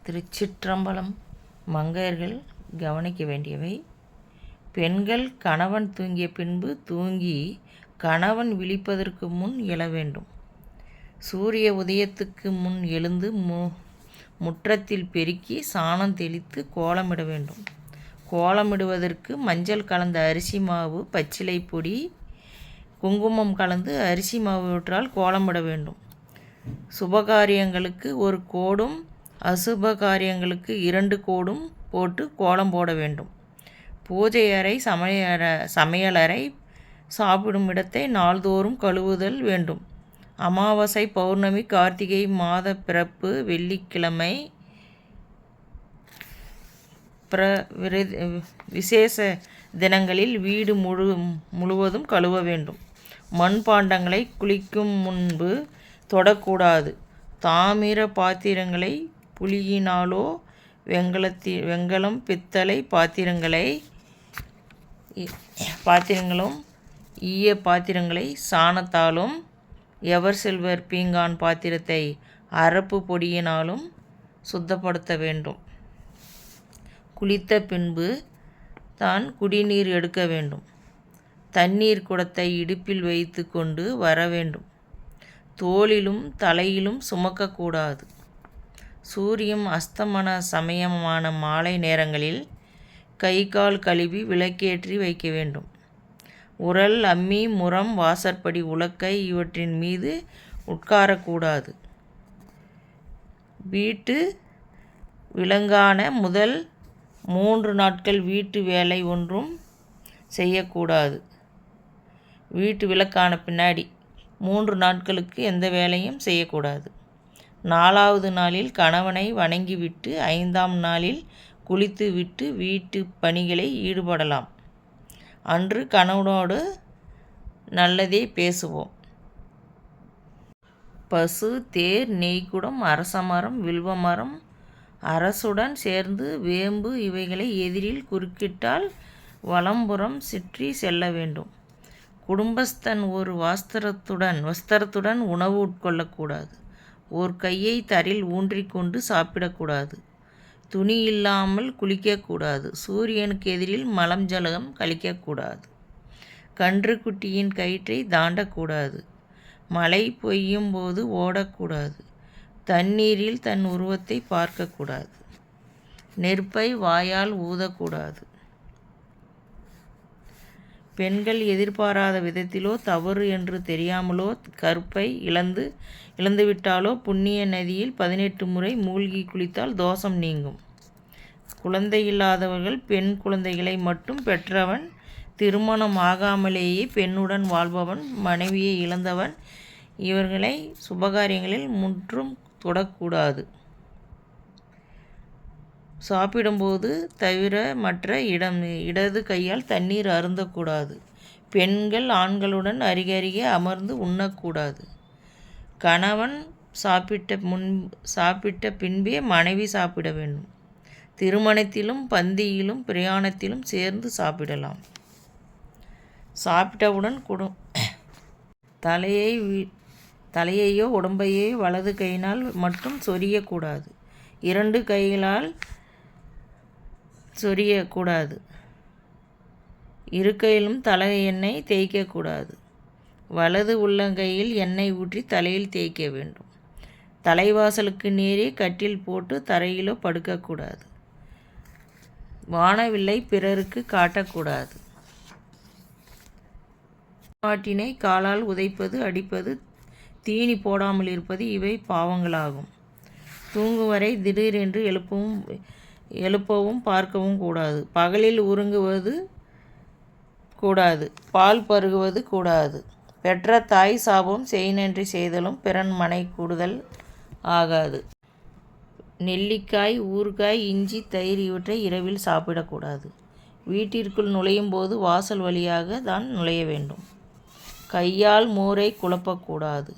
திருச்சிற்றம்பலம். மங்கையர்கள் கவனிக்க வேண்டியவை: பெண்கள் கணவன் தூங்கிய பின்பு தூங்கி கணவன் விழிப்பதற்கு முன் எழ வேண்டும். சூரிய உதயத்துக்கு முன் எழுந்து முற்றத்தில் பெருக்கி சாணம் தெளித்து கோலமிட வேண்டும். கோலமிடுவதற்கு மஞ்சள் கலந்த அரிசி மாவு, பச்சிலை பொடி, குங்குமம் கலந்து அரிசி மாவுற்றால் கோலமிட வேண்டும். சுபகாரியங்களுக்கு ஒரு கோடும் அசுப காரியங்களுக்கு 2 கோடும் போட்டு கோலம் போட வேண்டும். பூஜை அறை, சமையலறை, சாப்பிடும் இடத்தை நாள்தோறும் கழுவுதல் வேண்டும். அமாவாசை, பௌர்ணமி, கார்த்திகை மாத பிறப்பு, வெள்ளிக்கிழமை, விசேஷ தினங்களில் வீடு முழுவதும் கழுவ வேண்டும். மண்பாண்டங்களை குளிக்கும் முன்பு தொடக்கூடாது. தாமிர பாத்திரங்களை புளியினாலோ வெண்கலம், பித்தளை பாத்திரங்களும் ஈய பாத்திரங்களை சாணத்தாலும், எவர் சில்வர் பீங்கான் பாத்திரத்தை அரப்பு பொடியினாலும் சுத்தப்படுத்த வேண்டும். குளித்த பின்பு தான் குடிநீர் எடுக்க வேண்டும். தண்ணீர் குடத்தை இடுப்பில் வைத்து கொண்டு வர வேண்டும். தோளிலும் தலையிலும் சுமக்கக்கூடாது. சூரியன் அஸ்தமன சமயமான மாலை நேரங்களில் கை கால் கழுவி விளக்கேற்றி வைக்க வேண்டும். உரல், அம்மி, முறம், வாசற்படி, உலக்கை இவற்றின் மீது உட்காரக்கூடாது. வீட்டு விலங்கான முதல் 3 நாட்கள் வீட்டு வேலை ஒன்றும் செய்யக்கூடாது. வீட்டு விலக்கான பின்னாடி 3 நாட்களுக்கு எந்த வேலையும் செய்யக்கூடாது. 4வது நாளில் கணவனை வணங்கிவிட்டு 5ஆம் நாளில் குளித்து விட்டு வீட்டு பணிகளை ஈடுபடலாம். அன்று கணவனோடு நல்லதே பேசுவோம். பசு, தேர், நெய்க்குடம், அரசமரம், வில்வமரம், அரசுடன் சேர்ந்து வேம்பு இவைகளை எதிரில் குறுக்கிட்டால் வலம்புறம் சுற்றி செல்ல வேண்டும். குடும்பஸ்தன் ஒரு வஸ்திரத்துடன் உணவு உட்கொள்ளக்கூடாது. ஒரு கையை தரையில் ஊன்றிக்கொண்டு சாப்பிடக்கூடாது. துணி இல்லாமல் குளிக்கக்கூடாது. சூரியனுக்கு எதிரில் மலம் ஜலம் கழிக்கக்கூடாது. கன்று குட்டியின் கயிற்றை தாண்டக்கூடாது. மழை பெய்யும் போது ஓடக்கூடாது. தண்ணீரில் தன் உருவத்தை பார்க்கக்கூடாது. நெருப்பை வாயால் ஊதக்கூடாது. பெண்கள் எதிர்பாராத விதத்திலோ தவறு என்று தெரியாமலோ கற்பை இழந்துவிட்டாலோ புண்ணிய நதியில் 18 முறை மூழ்கி குளித்தால் தோஷம் நீங்கும். குழந்தை இல்லாதவர்கள், பெண் குழந்தைகளை மட்டும் பெற்றவன், திருமணம் ஆகாமலேயே பெண்ணுடன் வாழ்பவன், மனைவியை இழந்தவன் இவர்களை சுபகாரியங்களில் முற்றும் தொடக்கூடாது. சாப்பிடும்போது தவிர மற்ற இடது கையால் தண்ணீர் அருந்தக்கூடாது. பெண்கள் ஆண்களுடன் அருகருகே அமர்ந்து உண்ணக்கூடாது. கணவன் சாப்பிட்ட பின்பே மனைவி சாப்பிட வேண்டும். திருமணத்திலும் பந்தியிலும் பிரயாணத்திலும் சேர்ந்து சாப்பிடலாம். சாப்பிட்டவுடன் தலையையோ உடம்பையோ வலது கையினால் மட்டும் சொரியக்கூடாது. 2 கைகளால் சொரியக்கூடாது. இருக்கையிலும் தலை எண்ணெய் தேய்க்கக்கூடாது. வலது உள்ளங்கையில் எண்ணெய் ஊற்றி தலையில் தேய்க்க வேண்டும். தலைவாசலுக்கு நேரே கட்டில் போட்டு தரையிலோ படுக்கக்கூடாது. வானவில்லை பிறருக்கு காட்டக்கூடாது. மாட்டினை காலால் உதைப்பது, அடிப்பது, தீனி போடாமல் இருப்பது இவை பாவங்களாகும். தூங்கும் வரை திடீரென்று எழுப்பவும் பார்க்கவும் கூடாது. பகலில் உறங்குவது கூடாது. பால் பருகுவது கூடாது. பெற்ற தாய் சாபம் செய்நன்றி செய்தலும் பிறன் மனை கூடுதல் ஆகாது. நெல்லிக்காய், ஊறுகாய், இஞ்சி, தயிர் இவற்றை இரவில் சாப்பிடக்கூடாது. வீட்டிற்குள் நுழையும் போது வாசல் வழியாக தான் நுழைய வேண்டும். கையால் மோரை குழப்பக்கூடாது.